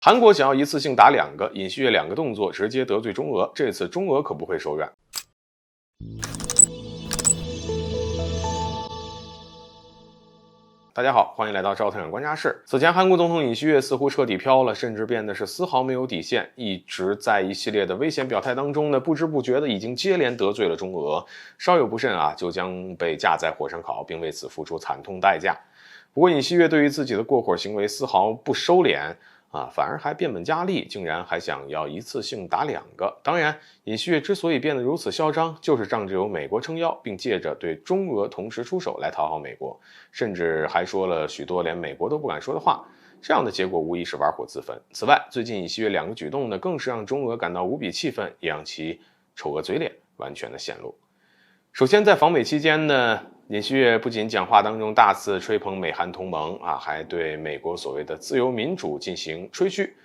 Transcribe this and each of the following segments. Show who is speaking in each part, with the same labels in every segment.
Speaker 1: 韩国想要一次性打2个，尹锡悦2个动作直接得罪中俄，这次中俄可不会手软。大家好，欢迎来到赵太阳观察室。此前韩国总统尹锡悦似乎彻底飘了，甚至变得是丝毫没有底线，一直在一系列的危险表态当中呢，不知不觉的已经接连得罪了中俄，稍有不慎啊，就将被架在火上烤，并为此付出惨痛代价。不过尹锡悦对于自己的过火行为丝毫不收敛反而还变本加厉，竟然还想要一次性打2个。当然，尹锡悦之所以变得如此嚣张，就是仗着有美国撑腰，并借着对中俄同时出手来讨好美国，甚至还说了许多连美国都不敢说的话。这样的结果无疑是玩火自焚。此外，最近尹锡悦2个举动呢，更是让中俄感到无比气愤，也让其丑恶嘴脸完全的显露。首先，在访美期间呢，尹锡悦不仅讲话当中大肆吹捧美韩同盟还对美国所谓的自由民主进行吹嘘。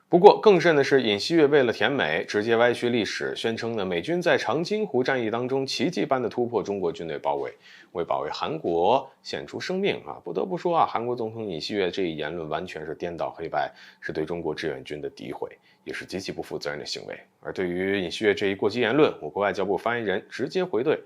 Speaker 1: 不过更甚的是，尹锡悦为了甜美，直接歪曲历史，宣称呢美军在长津湖战役当中奇迹般的突破中国军队包围，为保卫韩国献出生命不得不说韩国总统尹锡悦这一言论完全是颠倒黑白，是对中国志愿军的诋毁，也是极其不负责任的行为。而对于尹锡悦这一过激言论，我国外交部发言人直接回怼，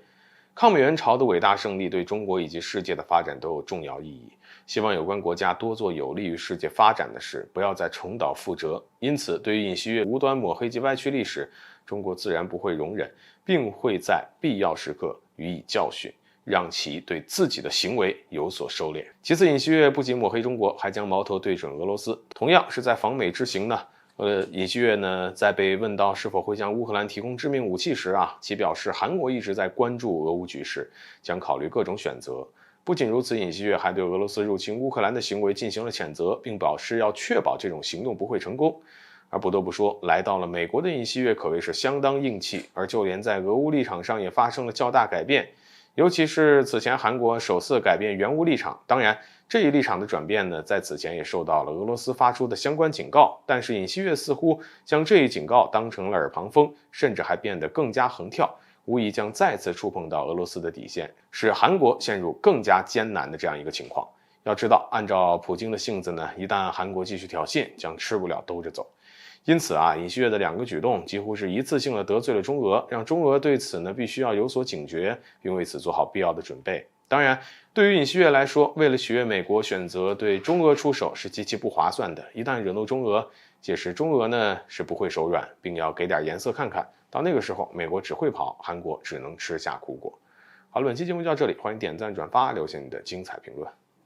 Speaker 1: 抗美援朝的伟大胜利对中国以及世界的发展都有重要意义，希望有关国家多做有利于世界发展的事，不要再重蹈覆辙。因此，对于尹锡悦无端抹黑及歪曲历史，中国自然不会容忍，并会在必要时刻予以教训，让其对自己的行为有所收敛。其次，尹锡悦不仅抹黑中国，还将矛头对准俄罗斯。同样是在访美之行呢，尹锡悦呢，在被问到是否会向乌克兰提供致命武器时其表示韩国一直在关注俄乌局势，将考虑各种选择。不仅如此，尹锡悦还对俄罗斯入侵乌克兰的行为进行了谴责，并表示要确保这种行动不会成功。而不得不说，来到了美国的尹锡悦可谓是相当硬气，而就连在俄乌立场上也发生了较大改变。尤其是此前韩国首次改变援乌立场，当然这一立场的转变呢，在此前也受到了俄罗斯发出的相关警告，但是尹锡悦似乎将这一警告当成了耳旁风，甚至还变得更加横跳，无疑将再次触碰到俄罗斯的底线，使韩国陷入更加艰难的这样一个情况。要知道，按照普京的性子呢，一旦韩国继续挑衅，将吃不了兜着走。因此尹锡悦的2个举动几乎是一次性的得罪了中俄，让中俄对此呢必须要有所警觉，并为此做好必要的准备。当然，对于尹锡悦来说，为了取悦美国，选择对中俄出手是极其不划算的。一旦惹怒中俄，届时中俄呢是不会手软，并要给点颜色看看。到那个时候，美国只会跑，韩国只能吃下苦果。好了，本期节目就到这里，欢迎点赞转发，留下你的精彩评论。